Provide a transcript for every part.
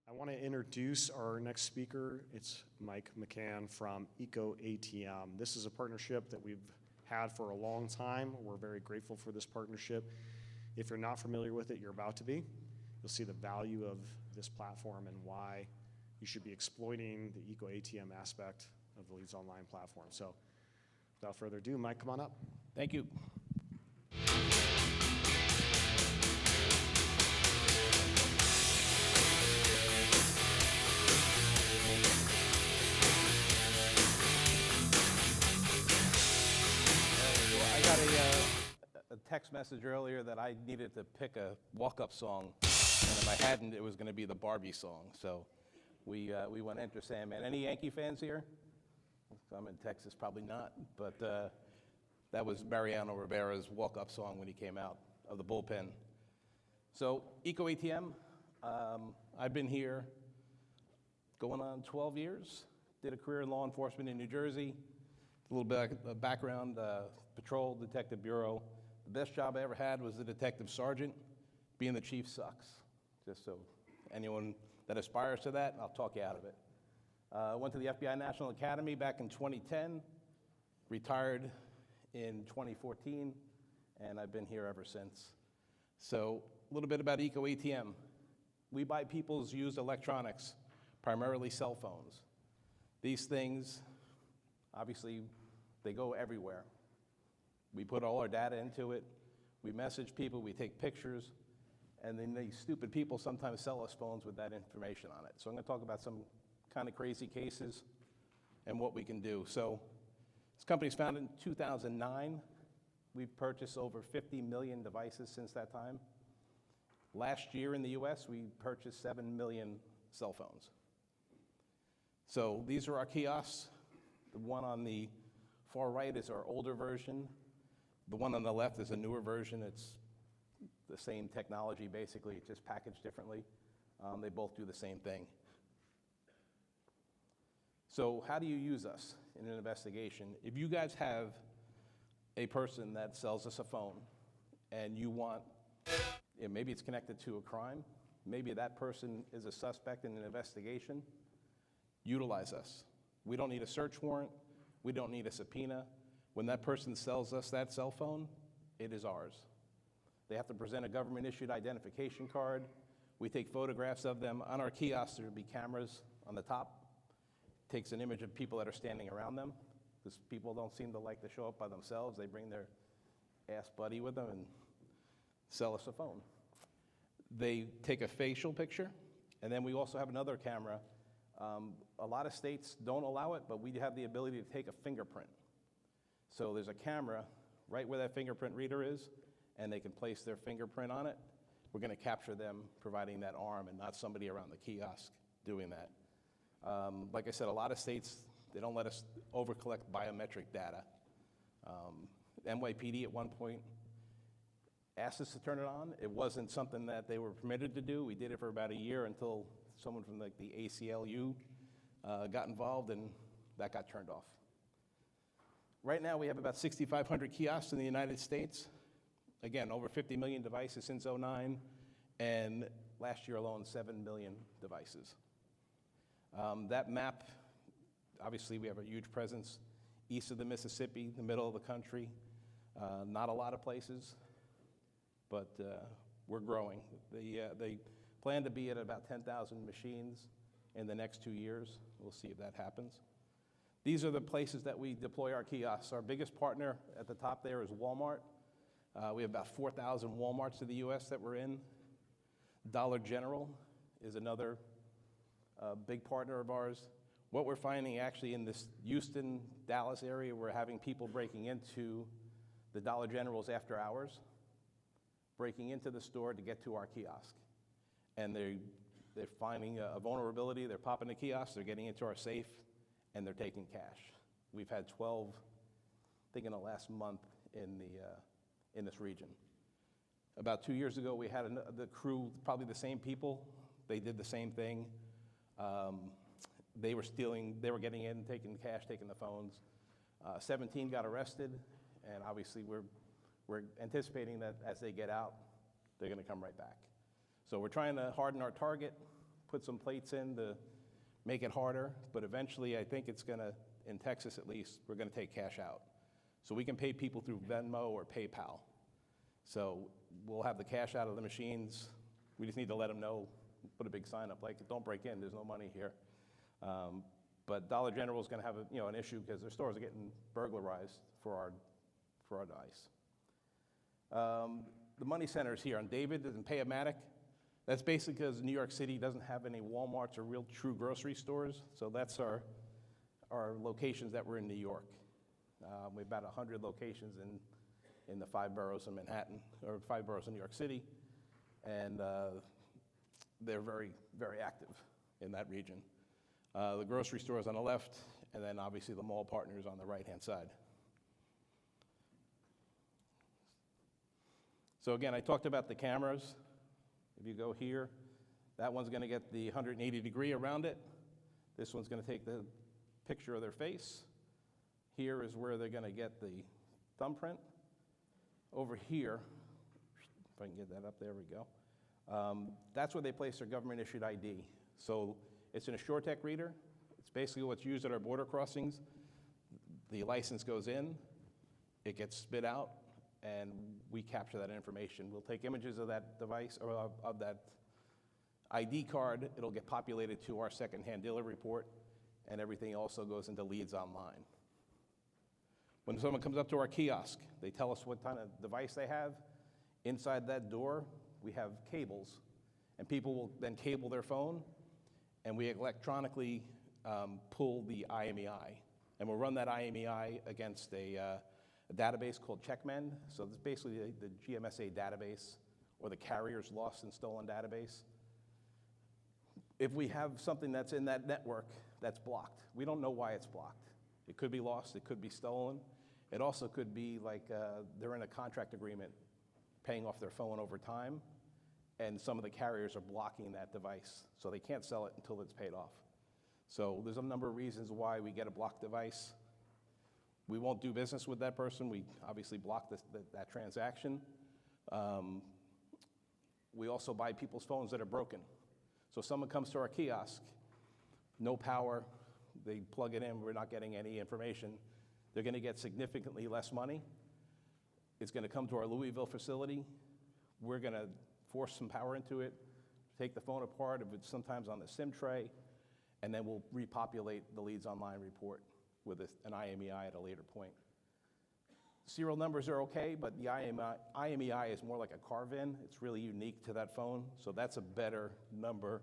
I want to introduce our next speaker. It's Mike McCann from ecoATM. This is a partnership that we've had for a long time. We're very grateful for this partnership. If you're not familiar with it, you're about to be. You'll see the value of this platform and why you should be exploiting the ecoATM aspect of the LeadsOnline platform. So without further ado, Mike, come on up. Thank you. A text message earlier that I needed to pick a walk-up song, and if I hadn't, it was going to be the Barbie song. So we went Enter Sandman. Any Yankee fans here? I'm in Texas, probably not, but that was Mariano Rivera's walk-up song when he came out of the bullpen. So ecoATM, I've been here going on 12 years. Did a career in law enforcement in New Jersey. A little bit of background, patrol, detective bureau. The best job I ever had was the detective sergeant. Being the chief sucks. Just so anyone that aspires to that, I'll talk you out of it. Went to the FBI National Academy back in 2010, retired in 2014, and I've been here ever since. So a little bit about ecoATM. We buy people's used electronics, primarily cell phones. These things, obviously, they go everywhere. We put all our data into it, we message people, we take pictures, and then these stupid people sometimes sell us phones with that information on it. So I'm going to talk about some kind of crazy cases and what we can do. So this company's founded in 2009. We've purchased over 50 million devices since that time. Last year in the US, we purchased 7 million cell phones. So these are our kiosks. The one on the far right is our older version. The one on the left is a newer version. It's the same technology, basically, it's just packaged differently. They both do the same thing. So how do you use us in an investigation? If you guys have a person that sells us a phone and you want, maybe it's connected to a crime, maybe that person is a suspect in an investigation, utilize us. We don't need a search warrant. We don't need a subpoena. When that person sells us that cell phone, it is ours. They have to present a government-issued identification card. We take photographs of them. On our kiosks, there will be cameras on the top. Takes an image of people that are standing around them, because people don't seem to like to show up by themselves. They bring their ass buddy with them and sell us a phone. They take a facial picture, and then we also have another camera. A lot of states don't allow it, but we have the ability to take a fingerprint. So there's a camera right where that fingerprint reader is, and they can place their fingerprint on it. We're going to capture them providing that arm and not somebody around the kiosk doing that. Like I said, a lot of states, they don't let us over-collect biometric data. NYPD at one point asked us to turn it on. It wasn't something that they were permitted to do. We did it for about a year until someone from like the ACLU got involved, and that got turned off. Right now, we have about 6,500 kiosks in the United States. Again, over 50 million devices since '09, and last year alone, 7 million devices. That map, obviously, we have a huge presence east of the Mississippi, the middle of the country. Not a lot of places, but we're growing. They plan to be at about 10,000 machines in the next 2 years. We'll see if that happens. These are the places that we deploy our kiosks. Our biggest partner at the top there is Walmart. We have about 4,000 Walmarts in the US that we're in. Dollar General is another big partner of ours. What we're finding actually in this Houston, Dallas area, we're having people breaking into the Dollar Generals after hours, breaking into the store to get to our kiosk. And they're finding a vulnerability, they're popping the kiosk, they're getting into our safe, and they're taking cash. We've had 12, I think in the last month in this region. About 2 years ago, we had the crew, probably the same people. They did the same thing. They were stealing, they were getting in, taking cash, taking the phones. 17 got arrested, and obviously we're anticipating that as they get out, they're gonna come right back. So we're trying to harden our target, put some plates in to make it harder, but eventually I think it's gonna, in Texas at least, we're gonna take cash out. So we can pay people through Venmo or PayPal. So we'll have the cash out of the machines. We just need to let them know, put a big sign up like, don't break in, there's no money here. But Dollar General is gonna have an issue because their stores are getting burglarized for our dice. The money centers here on David and Payamatic, that's basically because New York City doesn't have any Walmarts or real true grocery stores, so that's our locations that were in New York. We have about 100 locations in the 5 boroughs in Manhattan, or 5 boroughs in New York City, and they're very, very active in that region. The grocery stores on the left, and then obviously the mall partners on the right-hand side. So again, I talked about the cameras. If you go here, that one's gonna get the 180-degree around it. This one's gonna take the picture of their face. Here is where they're gonna get the thumbprint. Over here, if I can get that up, there we go. That's where they place their government-issued ID. So it's an AssureTech reader. It's basically what's used at our border crossings. The license goes in, it gets spit out, and we capture that information. We'll take images of that device, or of that ID card. It'll get populated to our secondhand dealer report, and everything also goes into LeadsOnline. When someone comes up to our kiosk, they tell us what kind of device they have. Inside that door, we have cables, and people will then cable their phone, and we electronically pull the IMEI. And we'll run that IMEI against a database called Checkmend. So this is basically the GMSA database, or the carrier's lost and stolen database. If we have something that's in that network that's blocked, we don't know why it's blocked. It could be lost, it could be stolen. It also could be like they're in a contract agreement paying off their phone over time, and some of the carriers are blocking that device, so they can't sell it until it's paid off. So there's a number of reasons why we get a blocked device. We won't do business with that person. We obviously block that transaction. We also buy people's phones that are broken. So someone comes to our kiosk, no power, they plug it in, we're not getting any information. They're gonna get significantly less money. It's gonna come to our Louisville facility. We're gonna force some power into it, take the phone apart, if it's sometimes on the SIM tray, and then we'll repopulate the LeadsOnline report with an IMEI at a later point. Serial numbers are okay, but the IMEI is more like a carve-in. It's really unique to that phone, so that's a better number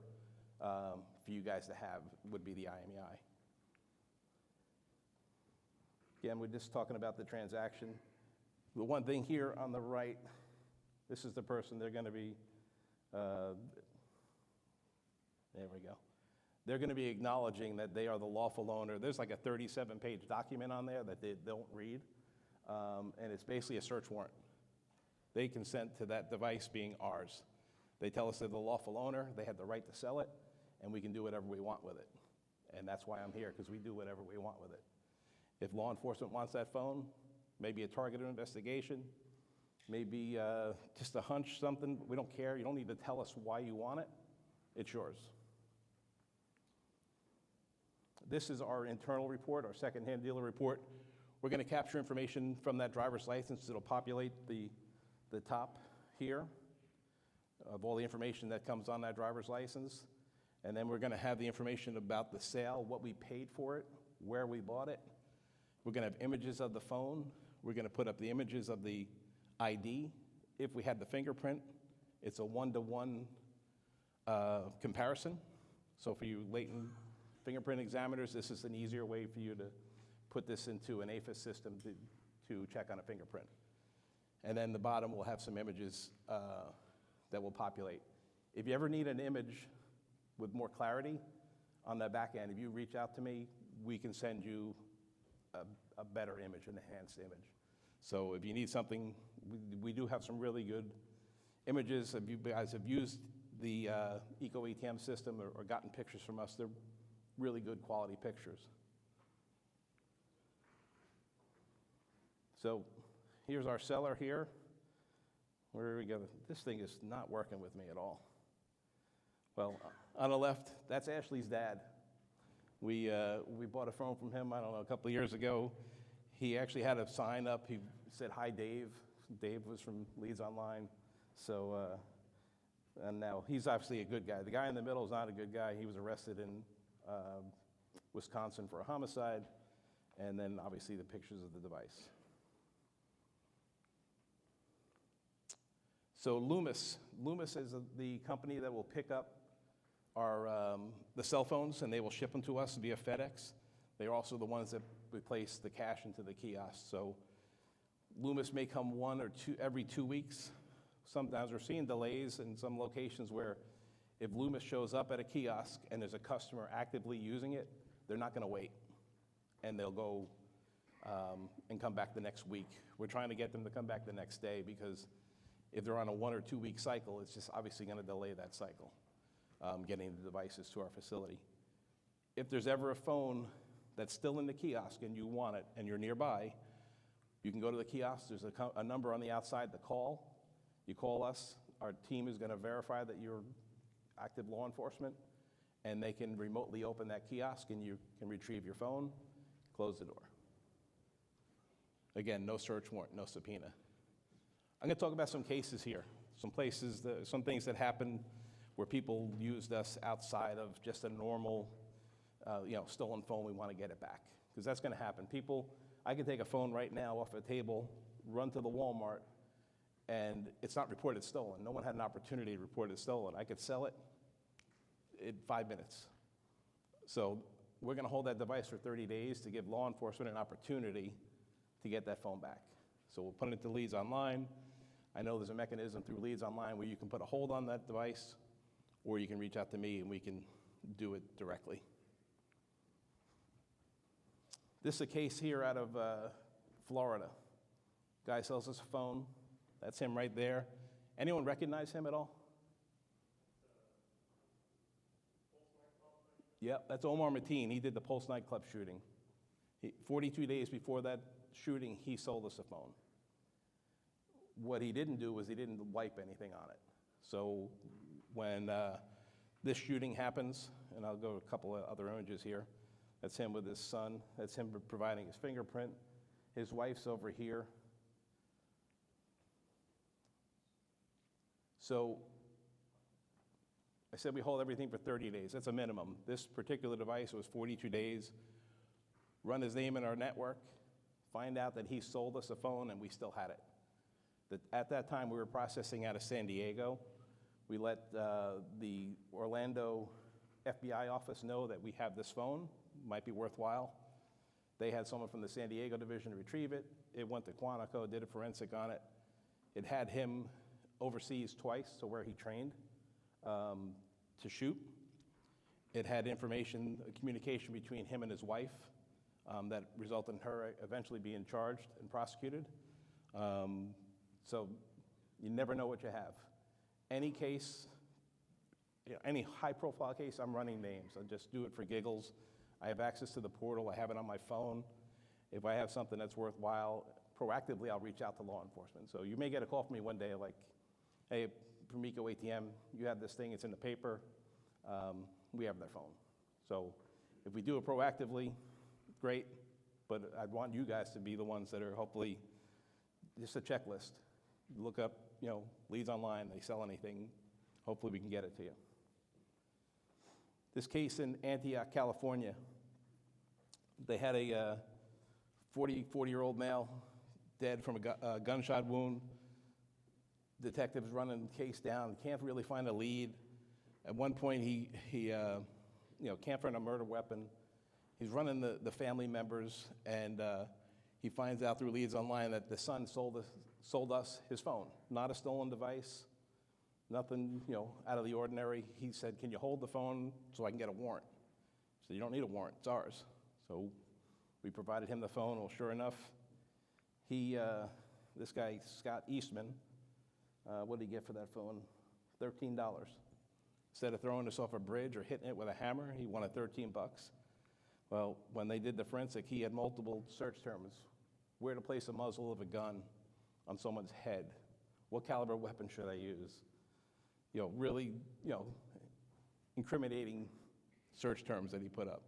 for you guys to have, would be the IMEI. Again, we're just talking about the transaction. The one thing here on the right, this is the person they're gonna be, there we go. They're gonna be acknowledging that they are the lawful owner. There's like a 37-page document on there that they don't read, and it's basically a search warrant. They consent to that device being ours. They tell us they're the lawful owner, they have the right to sell it, and we can do whatever we want with it. And that's why I'm here, because we do whatever we want with it. If law enforcement wants that phone, maybe a targeted investigation, maybe just a hunch, something, we don't care. You don't need to tell us why you want it. It's yours. This is our internal report, our secondhand dealer report. We're gonna capture information from that driver's license. It'll populate the top here of all the information that comes on that driver's license. And then we're gonna have the information about the sale, what we paid for it, where we bought it. We're gonna have images of the phone. We're gonna put up the images of the ID. If we had the fingerprint, it's a one-to-one comparison. So for you latent fingerprint examiners, this is an easier way for you to put this into an AFIS system to check on a fingerprint. And then the bottom will have some images that will populate. If you ever need an image with more clarity on the back end, if you reach out to me, we can send you a better image, an enhanced image. So if you need something, we do have some really good images. If you guys have used the ecoATM system or gotten pictures from us, they're really good quality pictures. So here's our seller here. Where are we going? This thing is not working with me at all. Well, on the left, that's Ashley's dad. We bought a phone from him, I don't know, a couple of years ago. He actually had a sign up. He said, "Hi, Dave." Dave was from LeadsOnline. So, and now he's obviously a good guy. The guy in the middle is not a good guy. He was arrested in Wisconsin for a homicide. And then obviously the pictures of the device. So Loomis is the company that will pick up the cell phones, and they will ship them to us via FedEx. They're also the ones that replace the cash into the kiosk. So Loomis may come one or two every 2 weeks. Sometimes we're seeing delays in some locations where if Loomis shows up at a kiosk and there's a customer actively using it, they're not going to wait, and they'll go and come back the next week. We're trying to get them to come back the next day because if they're on a 1 or 2 week cycle, it's just obviously going to delay that cycle, getting the devices to our facility. If there's ever a phone that's still in the kiosk and you want it and you're nearby, you can go to the kiosk. There's a number on the outside to call. You call us. Our team is going to verify that you're active law enforcement, and they can remotely open that kiosk and you can retrieve your phone, close the door. Again, no search warrant, no subpoena. I'm going to talk about some cases here, some things that happened where people used us outside of just a normal, stolen phone. We want to get it back, because that's going to happen. I can take a phone right now off a table, run to the Walmart, and it's not reported stolen. No one had an opportunity to report it stolen. I could sell it in 5 minutes. So we're going to hold that device for 30 days to give law enforcement an opportunity to get that phone back. So we'll put it to LeadsOnline. I know there's a mechanism through LeadsOnline where you can put a hold on that device, or you can reach out to me and we can do it directly. This is a case here out of Florida. Guy sells us a phone. That's him right there. Anyone recognize him at all? Yep, that's Omar Mateen. He did the Pulse nightclub shooting. 42 days before that shooting, he sold us a phone. What he didn't do was he didn't wipe anything on it. So when this shooting happens, and I'll go to a couple of other images here. That's him with his son. That's him providing his fingerprint. His wife's over here. So I said we hold everything for 30 days. That's a minimum. This particular device was 42 days. Run his name in our network, find out that he sold us a phone and we still had it. At that time, we were processing out of San Diego. We let the Orlando FBI office know that we have this phone, might be worthwhile. They had someone from the San Diego division to retrieve it. It went to Quantico, did a forensic on it. It had him overseas twice, so where he trained to shoot. It had communication between him and his wife that resulted in her eventually being charged and prosecuted. So you never know what you have. Any case, any high-profile case, I'm running names. I just do it for giggles. I have access to the portal. I have it on my phone. If I have something that's worthwhile, proactively, I'll reach out to law enforcement. So you may get a call from me one day like, "Hey, from ecoATM, you have this thing. It's in the paper. We have their phone." So if we do it proactively, great. But I'd want you guys to be the ones that are hopefully just a checklist. Look up, LeadsOnline. They sell anything. Hopefully we can get it to you. This case in Antioch, California, they had a 40-year-old male dead from a gunshot wound. Detectives running the case down, can't really find a lead. At one point, he can't find a murder weapon. He's running the family members, and he finds out through LeadsOnline that the son sold us his phone. Not a stolen device, nothing out of the ordinary. He said, "Can you hold the phone so I can get a warrant?" So you don't need a warrant, it's ours. So we provided him the phone. Well, sure enough, this guy, Scott Eastman, what did he get for that phone? $13. Instead of throwing us off a bridge or hitting it with a hammer, he wanted $13. Well, when they did the forensic, he had multiple search terms. Where to place a muzzle of a gun on someone's head? What caliber weapon should I use? incriminating search terms that he put up.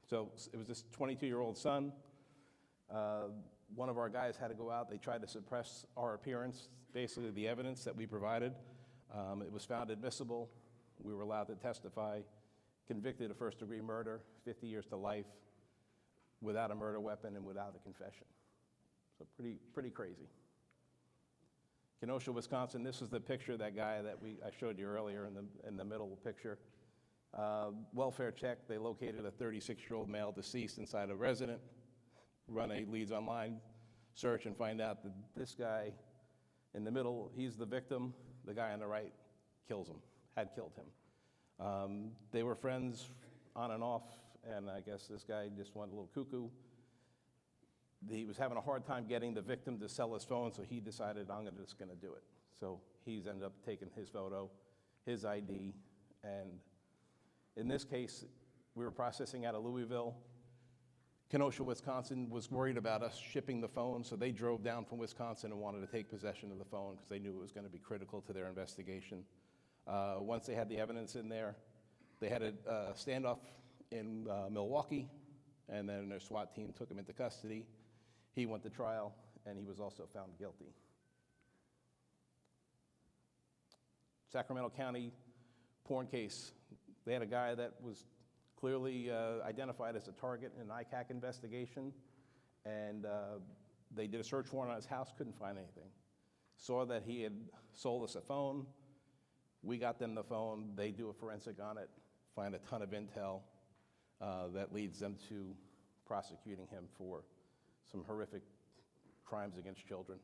So it was this 22-year-old son. One of our guys had to go out. They tried to suppress our appearance, basically the evidence that we provided. It was found admissible. We were allowed to testify, convicted of first-degree murder, 50 years to life, without a murder weapon and without a confession. So pretty crazy. Kenosha, Wisconsin, this is the picture of that guy that I showed you earlier in the middle picture. Welfare check, they located a 36-year-old male deceased inside a resident, run a LeadsOnline search and find out that this guy in the middle, he's the victim, the guy on the right had killed him. They were friends on and off, and I guess this guy just went a little cuckoo. He was having a hard time getting the victim to sell his phone, so he decided, I'm just gonna do it. So he's ended up taking his photo, his ID, and in this case, we were processing out of Louisville. Kenosha, Wisconsin was worried about us shipping the phone, so they drove down from Wisconsin and wanted to take possession of the phone because they knew it was gonna be critical to their investigation. Once they had the evidence in there, they had a standoff in Milwaukee, and then their SWAT team took him into custody. He went to trial, and he was also found guilty. Sacramento County porn case. They had a guy that was clearly identified as a target in an ICAC investigation, and they did a search warrant on his house, couldn't find anything. Saw that he had sold us a phone. We got them the phone. They do a forensic on it, find a ton of intel that leads them to prosecuting him for some horrific crimes against children.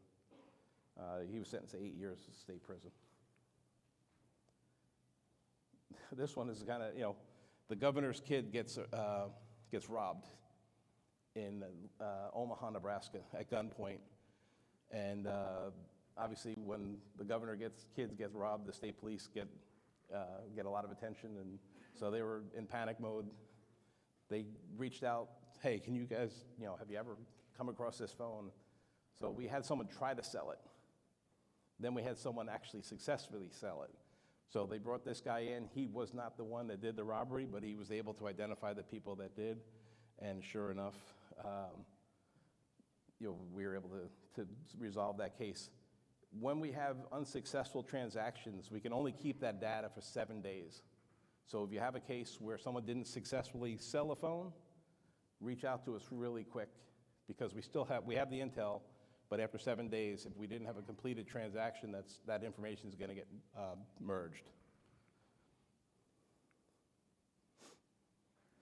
He was sentenced to 8 years in state prison. This one is kind of, the governor's kid gets robbed in Omaha, Nebraska at gunpoint. And obviously when the kids get robbed, the state police get a lot of attention. And so they were in panic mode. They reached out, hey, can you guys, have you ever come across this phone? So we had someone try to sell it. Then we had someone actually successfully sell it. So they brought this guy in. He was not the one that did the robbery, but he was able to identify the people that did. And sure enough, we were able to resolve that case. When we have unsuccessful transactions, we can only keep that data for 7 days. So if you have a case where someone didn't successfully sell a phone, reach out to us really quick, because we have the intel, but after 7 days, if we didn't have a completed transaction, that information is going to get merged.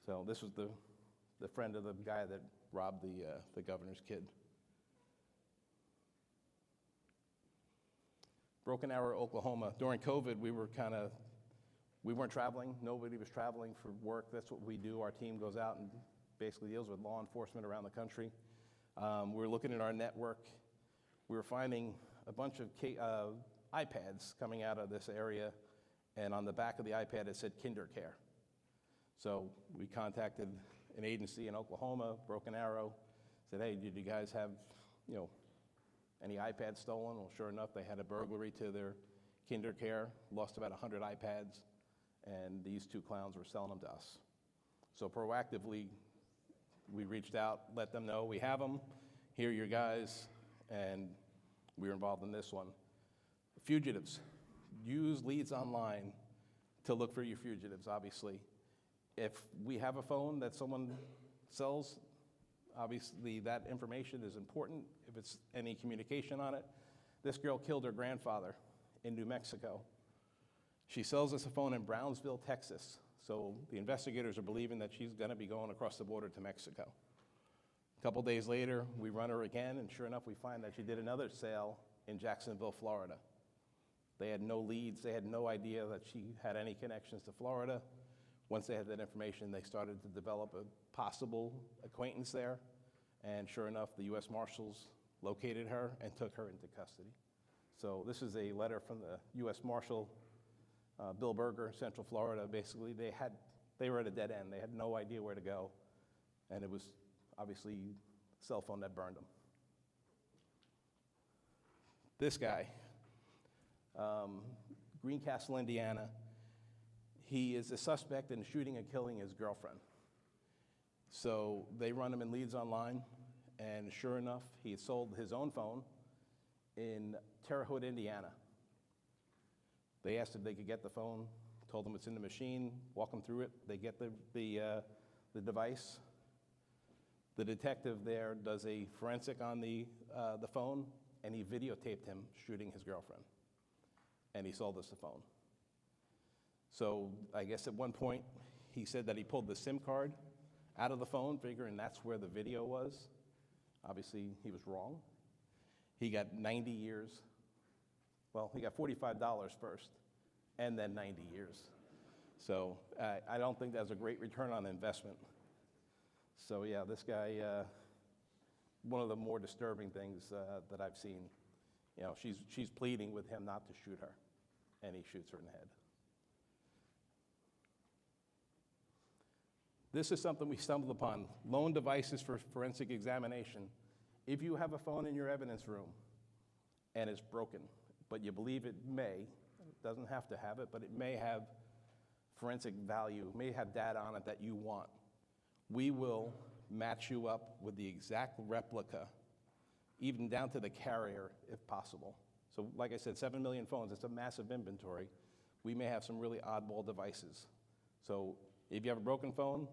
So this was the friend of the guy that robbed the governor's kid. Broken Arrow, Oklahoma. During COVID, we weren't traveling. Nobody was traveling for work. That's what we do. Our team goes out and basically deals with law enforcement around the country. We were looking at our network. We were finding a bunch of iPads coming out of this area, and on the back of the iPad it said KinderCare. So we contacted an agency in Oklahoma, Broken Arrow, said, hey, did you guys have, any iPads stolen? Well, sure enough, they had a burglary to their KinderCare, lost about 100 iPads, and these two clowns were selling them to us. So proactively, we reached out, let them know we have them, here are your guys, and we were involved in this one. Fugitives. Use LeadsOnline to look for your fugitives, obviously. If we have a phone that someone sells, obviously that information is important, if it's any communication on it. This girl killed her grandfather in New Mexico. She sells us a phone in Brownsville, Texas. So the investigators are believing that she's gonna be going across the border to Mexico. A couple days later, we run her again, and sure enough, we find that she did another sale in Jacksonville, Florida. They had no leads, they had no idea that she had any connections to Florida. Once they had that information, they started to develop a possible acquaintance there, and sure enough, the U.S. Marshals located her and took her into custody. So this is a letter from the U.S. Marshal, Bill Berger, Central Florida. Basically, they were at a dead end. They had no idea where to go, and it was obviously a cell phone that burned them. This guy Greencastle, Indiana. He is a suspect in shooting and killing his girlfriend. So they run him in LeadsOnline, and sure enough, he had sold his own phone in Terre Haute, Indiana. They asked if they could get the phone, told them it's in the machine, walk them through it. They get the device. The detective there does a forensic on the phone, and he videotaped him shooting his girlfriend. And he sold us the phone. So I guess at one point, he said that he pulled the SIM card out of the phone, figuring that's where the video was. Obviously, he was wrong. He got 90 years. Well, he got $45 first, and then 90 years. So I don't think that's a great return on investment. So yeah, this guy, one of the more disturbing things that I've seen, you know, she's pleading with him not to shoot her, and he shoots her in the head. This is something we stumbled upon, loan devices for forensic examination. If you have a phone in your evidence room and it's broken, but you believe it doesn't have to have it, but it may have forensic value, may have data on it that you want, we will match you up with the exact replica, even down to the carrier if possible. So like I said, 7 million phones, it's a massive inventory. We may have some really oddball devices. So if you have a broken phone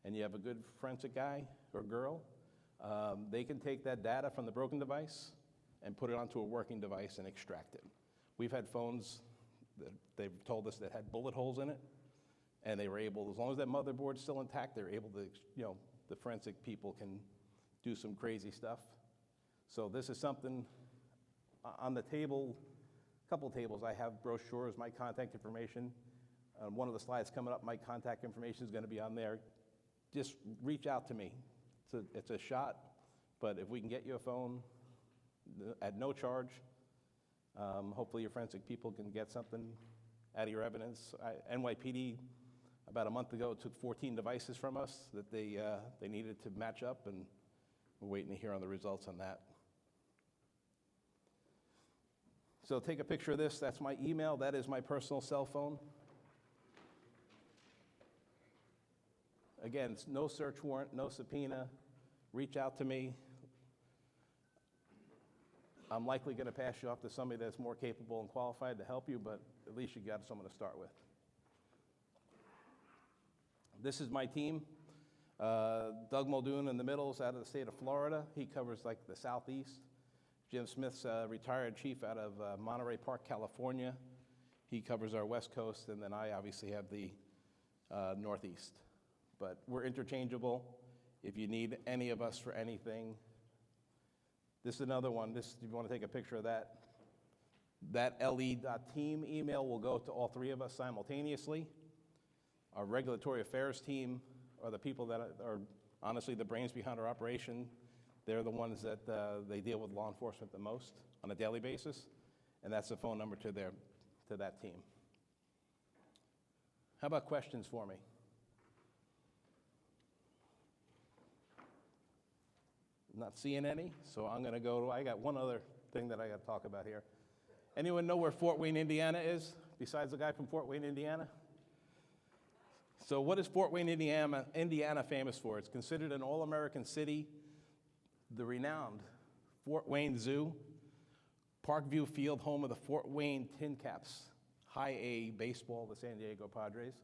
and you have a good forensic guy or girl, they can take that data from the broken device and put it onto a working device and extract it. We've had phones that they've told us that had bullet holes in it, and they were able, as long as that motherboard's still intact, they're able to, you know, the forensic people can do some crazy stuff. So this is something on the table, a couple tables, I have brochures, my contact information. One of the slides coming up, my contact information is going to be on there. Just reach out to me. It's a shot, but if we can get you a phone at no charge, hopefully your forensic people can get something out of your evidence. NYPD, about a month ago, took 14 devices from us that they needed to match up, and we're waiting to hear on the results on that. So take a picture of this. That's my email. That is my personal cell phone. Again, it's no search warrant, no subpoena. Reach out to me. I'm likely going to pass you off to somebody that's more capable and qualified to help you, but at least you got someone to start with. This is my team. Doug Muldoon in the middle is out of the state of Florida. He covers like the southeast. Jim Smith's retired chief out of Monterey Park, California. He covers our west coast, and then I obviously have the northeast. But we're interchangeable. If you need any of us for anything, this is another one. This, if you want to take a picture of that, that le.team email will go to all three of us simultaneously. Our regulatory affairs team are the people that are honestly the brains behind our operation. They're the ones that they deal with law enforcement the most on a daily basis, and that's the phone number to that team. How about questions for me? Not seeing any, so I'm going to go. I got one other thing that I got to talk about here. Anyone know where Fort Wayne, Indiana is, besides the guy from Fort Wayne, Indiana? So what is Fort Wayne, Indiana famous for? It's considered an all-American city. The renowned Fort Wayne Zoo, Parkview Field, home of the Fort Wayne Tin Caps, high A baseball, the San Diego Padres.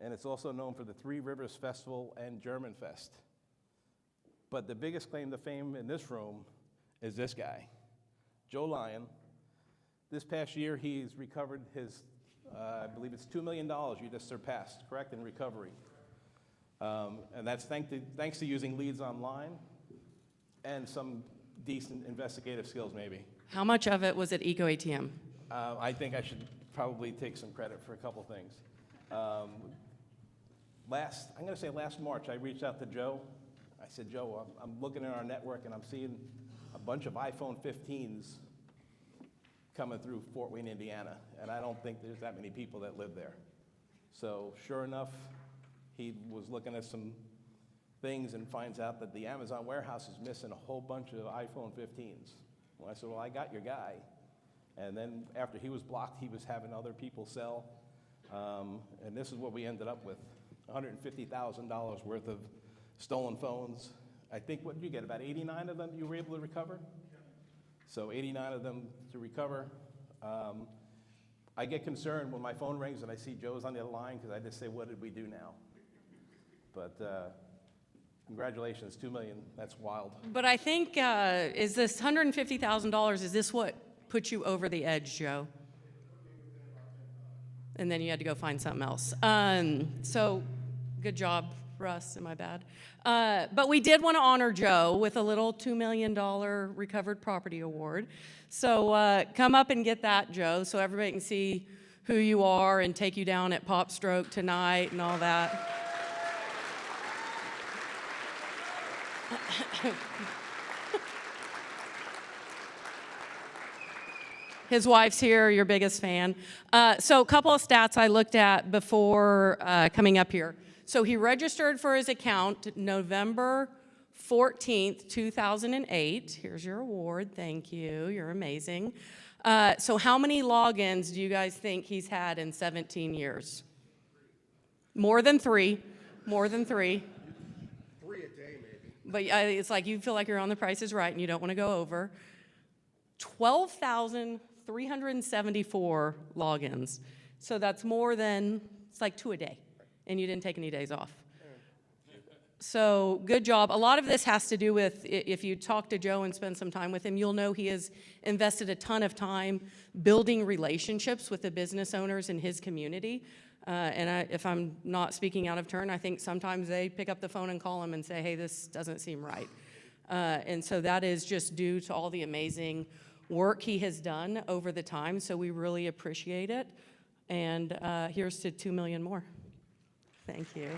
And it's also known for the Three Rivers Festival and German Fest. But the biggest claim to fame in this room is this guy, Joe Lyon. This past year, he's recovered his, I believe it's $2 million you just surpassed, correct, in recovery. And that's thanks to using LeadsOnline and some decent investigative skills, maybe. How much of it was at ecoATM? I think I should probably take some credit for a couple things. I'm going to say last March, I reached out to Joe. I said, Joe, I'm looking at our network and I'm seeing a bunch of iPhone 15s coming through Fort Wayne, Indiana, and I don't think there's that many people that live there. So sure enough, he was looking at some things and finds out that the Amazon warehouse is missing a whole bunch of iPhone 15s. Well, I said, well, I got your guy. And then after he was blocked, he was having other people sell. And this is what we ended up with, $150,000 worth of stolen phones. I think, what did you get, about 89 of them you were able to recover? So 89 of them to recover. I get concerned when my phone rings and I see Joe's on the other line because I just say, what did we do now? But congratulations, $2 million, that's wild. But I think, is this $150,000, is this what put you over the edge, Joe? And then you had to go find something else. So good job, Russ, am I bad? But we did want to honor Joe with a little $2 million recovered property award. So come up and get that, Joe, so everybody can see who you are and take you down at Pop Stroke tonight and all that. His wife's here, your biggest fan. So a couple of stats I looked at before coming up here. So he registered for his account November 14th, 2008. Here's your award. Thank you. You're amazing. So how many logins do you guys think he's had in 17 years? More than three. More than three. 3 a day, maybe. But it's like you feel like you're on The Price is Right and you don't want to go over. 12,374 logins. So that's more than, it's like 2 a day. And you didn't take any days off. So good job. A lot of this has to do with, if you talk to Joe and spend some time with him, you'll know he has invested a ton of time building relationships with the business owners in his community. If I'm not speaking out of turn, I think sometimes they pick up the phone and call him and say, hey, this doesn't seem right. And so that is just due to all the amazing work he has done over the time. So we really appreciate it. And here's to 2 million more. Thank you.